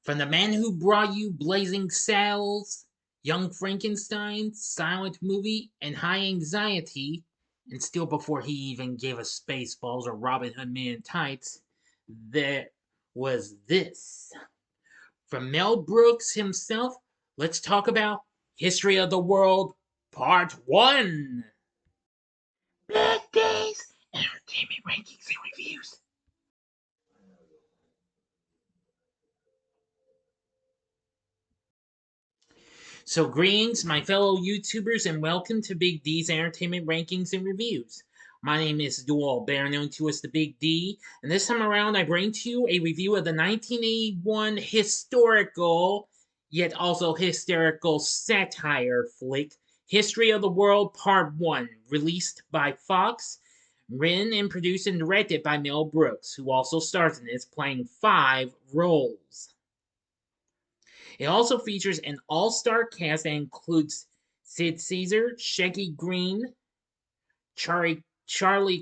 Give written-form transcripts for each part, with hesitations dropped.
From the man who brought you Blazing Saddles, Young Frankenstein, silent movie, and High Anxiety, and still before he even gave us Spaceballs or Robin Hood Men in Tights, there was this. From Mel Brooks himself, let's talk about History of the World Part 1. Bad Days, Entertainment Rankings and Reviews. So greetings, my fellow YouTubers, and welcome to Big D's Entertainment Rankings and Reviews. My name is Dual, better known to as the Big D, and this time around I bring to you a review of the 1981 historical, yet also hysterical satire flick, History of the World Part 1, released by Fox, written and produced and directed by Mel Brooks, who also stars in this, playing 5 roles. It also features an all-star cast that includes Sid Caesar, Shecky Greene, Charlie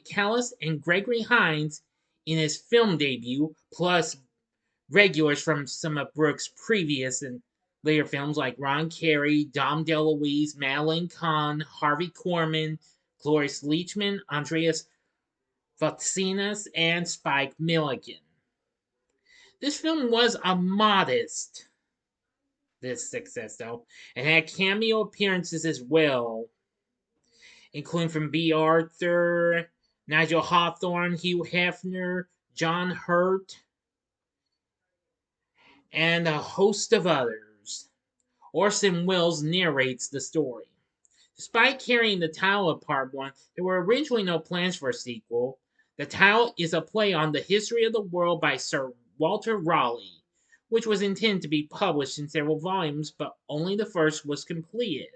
Callas, and Gregory Hines in his film debut, plus regulars from some of Brooks' previous and later films like Carey, DeLuise, Madeline Kahn, Harvey Korman, Cloris Leachman, Andreas Vatsinas, and Spike Milligan. This film was a modest success, though, and had cameo appearances as well, including from B. Arthur, Nigel Hawthorne, Hugh Hefner, John Hurt, and a host of others. Orson Welles narrates the story. Despite carrying the title of Part 1, there were originally no plans for a sequel. The title is a play on the history of the world by Sir Walter Raleigh, which was intended to be published in several volumes, but only the first was completed.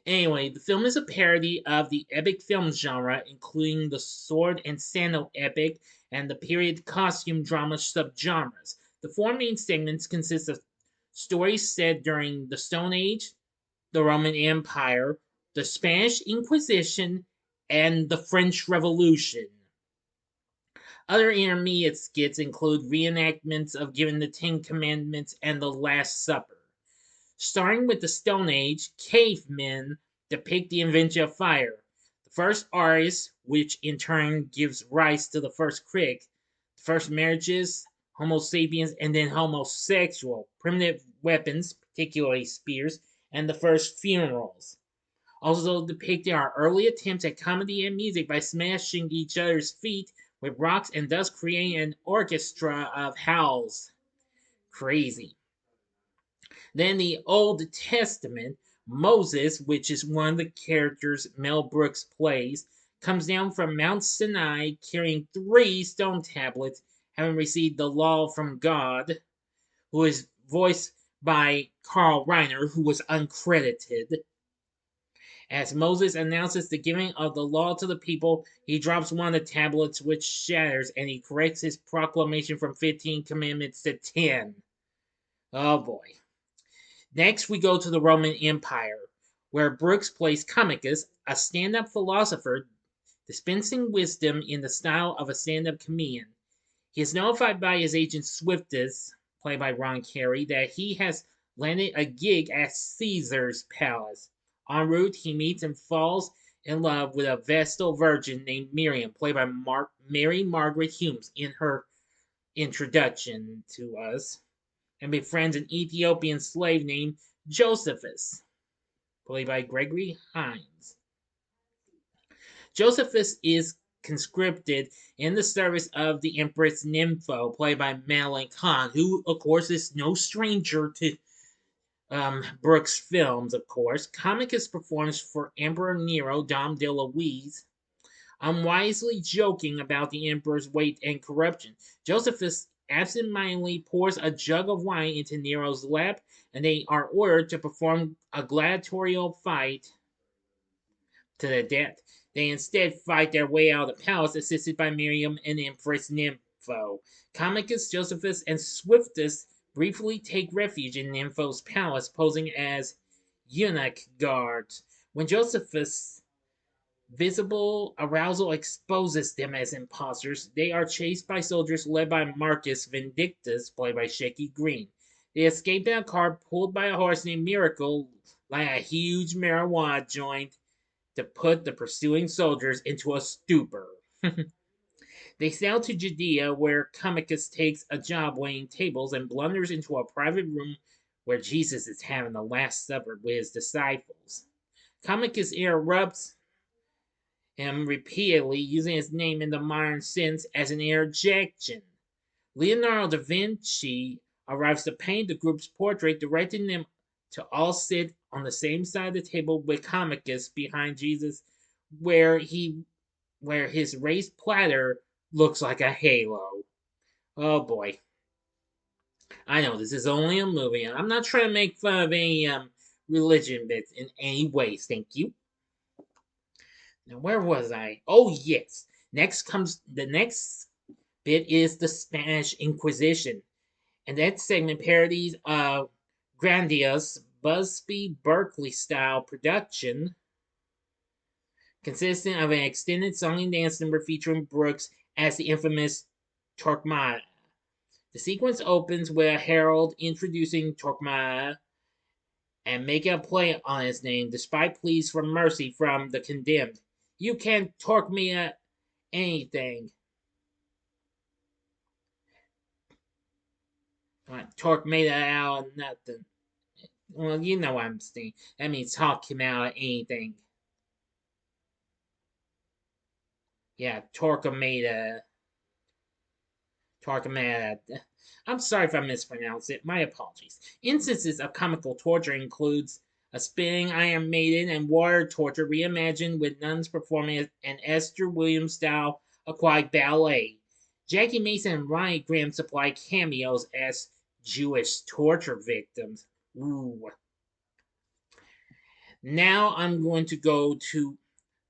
Anyway, the film is a parody of the epic film genre, including the sword and sandal epic and the period costume drama subgenres. The 4 main segments consist of stories set during the Stone Age, the Roman Empire, the Spanish Inquisition, and the French Revolution. Other intermediate skits include reenactments of Giving the 10 Commandments and the Last Supper. Starting with the Stone Age, cavemen depict the invention of fire. The first artist, which in turn gives rise to the first critic, the first marriages, Homo sapiens, and then homosexual, primitive weapons, particularly spears, and the first funerals. Also depicted are early attempts at comedy and music by smashing each other's feet with rocks and thus creating an orchestra of howls. Crazy. Then the Old Testament, Moses, which is one of the characters Mel Brooks plays, comes down from Mount Sinai carrying 3 stone tablets, having received the law from God, who is voiced by Carl Reiner, who was uncredited. As Moses announces the giving of the law to the people, he drops one of the tablets, which shatters, and he corrects his proclamation from 15 commandments to 10. Oh boy. Next, we go to the Roman Empire, where Brooks plays Comicus, a stand-up philosopher dispensing wisdom in the style of a stand-up comedian. He is notified by his agent Swiftus, played by Carey, that he has landed a gig at Caesar's palace. En route, he meets and falls in love with a Vestal virgin named Miriam, played by Mary-Margaret Humes in her introduction to us, and befriends an Ethiopian slave named Josephus, played by Gregory Hines. Josephus is conscripted in the service of the Empress Nympho, played by Madeline Kahn, who, of course, is no stranger to Brooks' films, of course. Comicus performs for Emperor Nero, Dom DeLuise, unwisely joking about the emperor's weight and corruption. Josephus absentmindedly pours a jug of wine into Nero's lap, and they are ordered to perform a gladiatorial fight to the death. They instead fight their way out of the palace, assisted by Miriam and Empress Nympho. Comicus, Josephus, and Swiftus briefly take refuge in Nympho's palace, posing as eunuch guards. When Josephus Visible arousal exposes them as imposters. They are chased by soldiers led by Marcus Vindictus, played by Shecky Greene. They escape in a car pulled by a horse named Miracle, like a huge marijuana joint, to put the pursuing soldiers into a stupor. They sail to Judea, where Comicus takes a job waiting tables and blunders into a private room where Jesus is having the Last Supper with his disciples. Comicus interrupts him repeatedly, using his name in the modern sense as an interjection. Leonardo da Vinci arrives to paint the group's portrait, directing them to all sit on the same side of the table with Comicus behind Jesus, where his raised platter looks like a halo. Oh boy. I know this is only a movie, and I'm not trying to make fun of any religion bits in any ways, thank you. Now where was I? Oh yes. The next bit is the Spanish Inquisition. And that segment parodies a grandiose Busby Berkeley style production consisting of an extended song and dance number featuring Brooks as the infamous Torquemada. The sequence opens with a herald introducing Torquemada and making a play on his name despite pleas for mercy from the condemned. You can't torque me at anything. Torque me out of nothing. Well, you know what I'm saying. That means talk him out of anything. Yeah, Torquemada. Torquemada. I'm sorry if I mispronounced it. My apologies. Instances of comical torture includes a spinning Iron Maiden and water torture reimagined with nuns performing an Esther Williams style aquatic ballet. Jackie Mason and Ronnie Graham supply cameos as Jewish torture victims. Ooh. Now I'm going to go to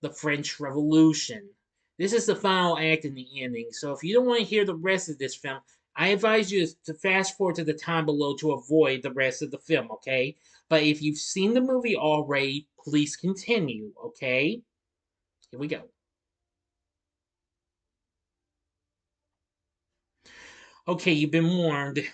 the French Revolution. This is the final act in the ending, so if you don't want to hear the rest of this film, I advise you to fast forward to the time below to avoid the rest of the film, okay? But if you've seen the movie already, please continue, okay? Here we go. Okay, you've been warned.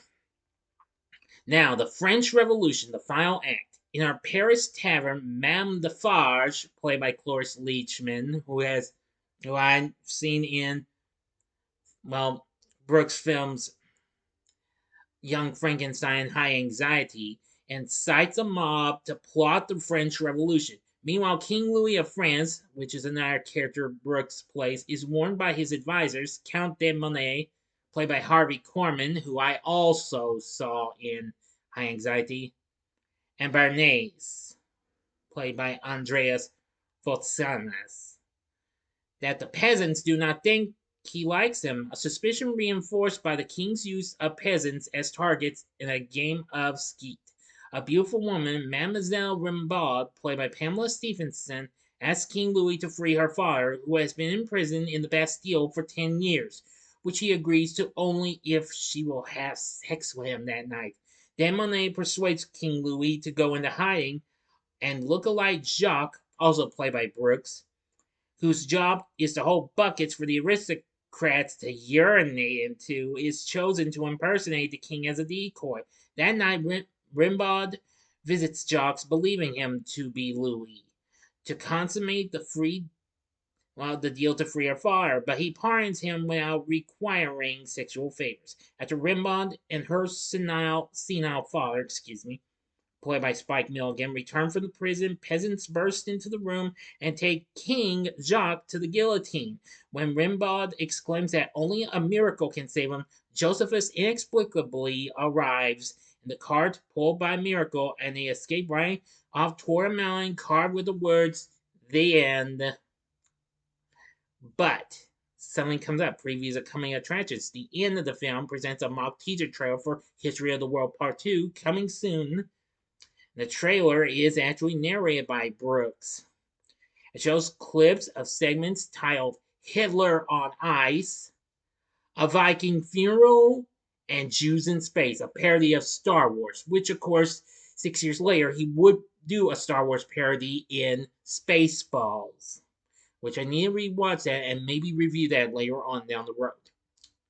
Now, the French Revolution, the final act. In our Paris tavern, Madame Defarge, played by Cloris Leachman, who I've seen in, well, Brooks' films Young Frankenstein High Anxiety, incites a mob to plot the French Revolution. Meanwhile, King Louis of France, which is another character Brooks plays, is warned by his advisors, Count de Monet, played by Harvey Korman, who I also saw in High Anxiety, and Bernays, played by Andreas Votsanas, that the peasants do not think he likes him, a suspicion reinforced by the king's use of peasants as targets in a game of skeet. A beautiful woman, Mademoiselle Rimbaud, played by Pamela Stephenson, asks King Louis to free her father, who has been imprisoned in the Bastille for 10 years, which he agrees to only if she will have sex with him that night. Then Monet persuades King Louis to go into hiding, and look-alike Jacques, also played by Brooks, whose job is to hold buckets for the aristocrats to urinate into, is chosen to impersonate the king as a decoy. That night, Rimbaud visits Jacques, believing him to be Louis, to consummate the deal to free her father, but he pardons him without requiring sexual favors. After Rimbaud and her senile father, played by Spike Milligan, return from the prison, peasants burst into the room and take King Jacques to the guillotine. When Rimbaud exclaims that only a miracle can save him, Josephus inexplicably arrives in the cart pulled by Miracle, and they escape right off toward a mountain carved with the words, "The End." But something comes up. Previews of Coming Attractions. The end of the film presents a mock teaser trailer for History of the World Part 2, coming soon. The trailer is actually narrated by Brooks. It shows clips of segments titled Hitler on Ice, A Viking Funeral, and Jews in Space, a parody of Star Wars, which, of course, 6 years later, he would do a Star Wars parody in Spaceballs, which I need to rewatch that and maybe review that later on down the road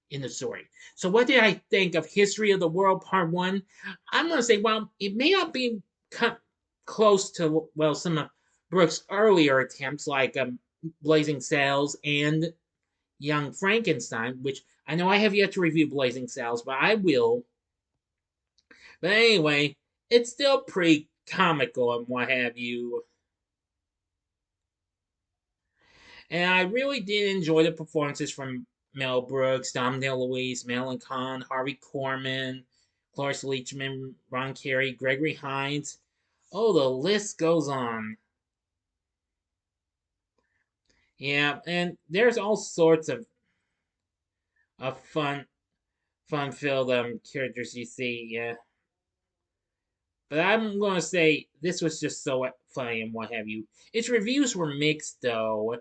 in the story. So, what did I think of History of the World Part 1? I'm going to say, well, it may not be close to, well, some of Brooks' earlier attempts, like Blazing Saddles and Young Frankenstein, which I know I have yet to review Blazing Saddles, but I will. But anyway, it's still pretty comical and what have you. And I really did enjoy the performances from Mel Brooks, DeLuise, Madeline Kahn, Harvey Korman, Cloris Leachman, Ron Carey, Gregory Hines. Oh, the list goes on. Yeah, and there's all sorts of fun-filled characters you see. Yeah, but I'm gonna say this was just so funny and what have you. Its reviews were mixed though,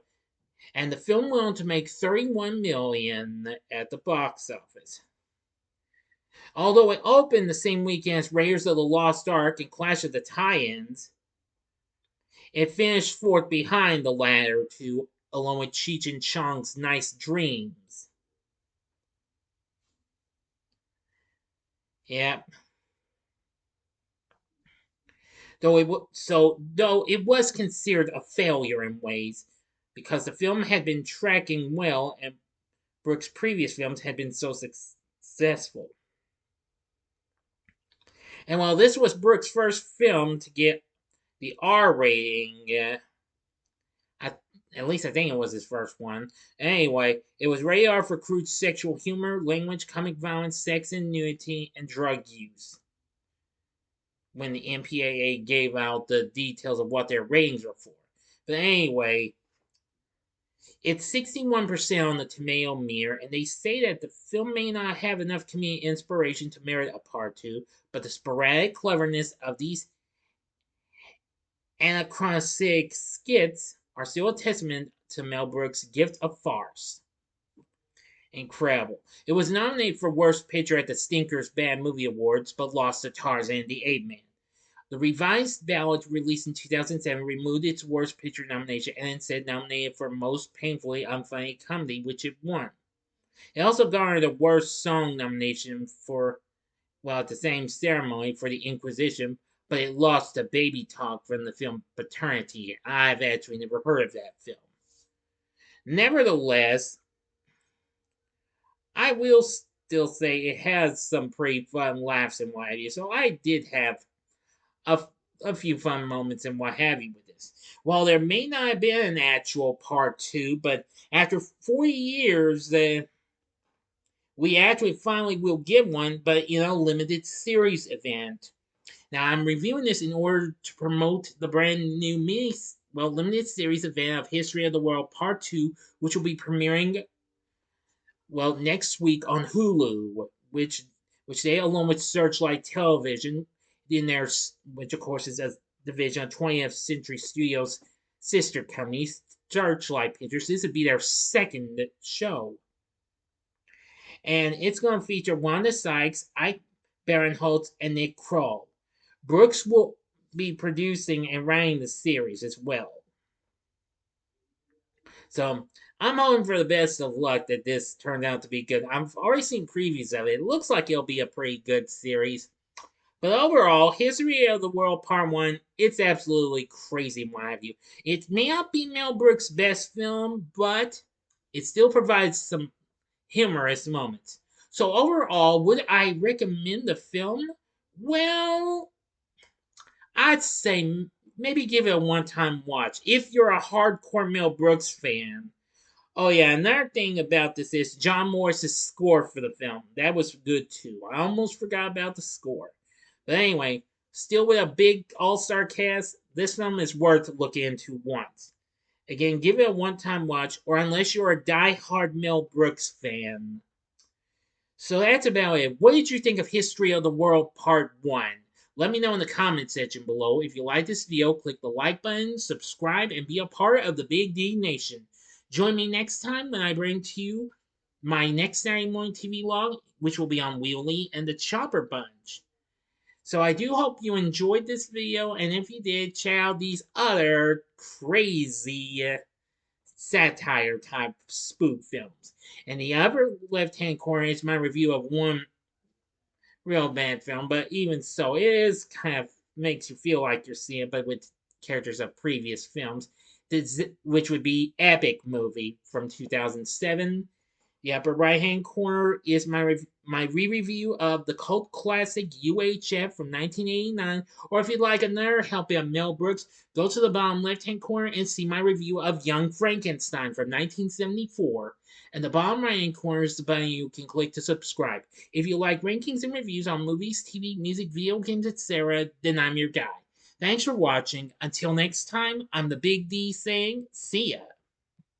and the film went on to make 31 million at the box office. Although it opened the same weekend as Raiders of the Lost Ark and Clash of the Titans, it finished fourth behind the latter two, along with Cheech and Chong's Nice Dreams. Yeah. Though it was considered a failure in ways, because the film had been tracking well and Brooks' previous films had been so successful. And while this was Brooks' first film to get the R rating, at least I think it was his first one. Anyway, it was rated R for crude sexual humor, language, comic violence, sex and nudity, and drug use. When the MPAA gave out the details of what their ratings were for. But anyway, it's 61% on the tomato meter, and they say that the film may not have enough comedic inspiration to merit a part two, but the sporadic cleverness of these anachronistic skits are still a testament to Mel Brooks' gift of farce. Incredible. It was nominated for Worst Picture at the Stinkers Bad Movie Awards, but lost to Tarzan and the Ape Man. The revised ballot released in 2007 removed its Worst Picture nomination and instead nominated for Most Painfully Unfunny Comedy, which it won. It also garnered a Worst Song nomination for, well, at the same ceremony for the Inquisition, but it lost to Baby Talk from the film Paternity. I've actually never heard of that film. Nevertheless, I will still say it has some pretty fun laughs and what have you, so I did have a, a few fun moments and what have you with this. While there may not have been an actual part two, but after 40 years, we actually finally will get one, but in a limited series event. Now, I'm reviewing this in order to promote the brand new limited series event of History of the World Part 2, which will be premiering, well, next week on Hulu, which they, along with Searchlight Television, in their, which of course is a division of 20th Century Studios' sister company, Searchlight Pictures. This would be their second show. And it's going to feature Wanda Sykes, Ike Barinholtz, and Nick Kroll. Brooks will be producing and writing the series as well. So I'm hoping for the best of luck that this turned out to be good. I've already seen previews of it. It looks like it'll be a pretty good series. But overall, History of the World Part 1, it's absolutely crazy, what have you. It may not be Mel Brooks' best film, but it still provides some humorous moments. So overall, would I recommend the film? Well, I'd say maybe give it a one-time watch if you're a hardcore Mel Brooks fan. Oh yeah, another thing about this is John Morris's score for the film. That was good too. I almost forgot about the score. But anyway, still with a big all-star cast, this film is worth looking into once. Again, give it a one-time watch, or unless you're a die-hard Mel Brooks fan. So that's about it. What did you think of History of the World Part 1? Let me know in the comment section below. If you like this video, click the like button, subscribe, and be a part of the Big D Nation. Join me next time when I bring to you my next Saturday morning TV log, which will be on Wheelie and the Chopper Bunch. So I do hope you enjoyed this video, and if you did, check out these other crazy satire type spook films. And the upper left hand corner is my review of one real bad film, but even so, it is kind of makes you feel like you're seeing it, but with characters of previous films, which would be Epic Movie from 2007. The upper right hand corner is my re-review of the cult classic UHF from 1989. Or if you'd like another help out Mel Brooks, go to the bottom left hand corner and see my review of Young Frankenstein from 1974. And the bottom right hand corner is the button you can click to subscribe. If you like rankings and reviews on movies, TV, music, video games, etc., then I'm your guy. Thanks for watching. Until next time, I'm the Big D saying, see ya.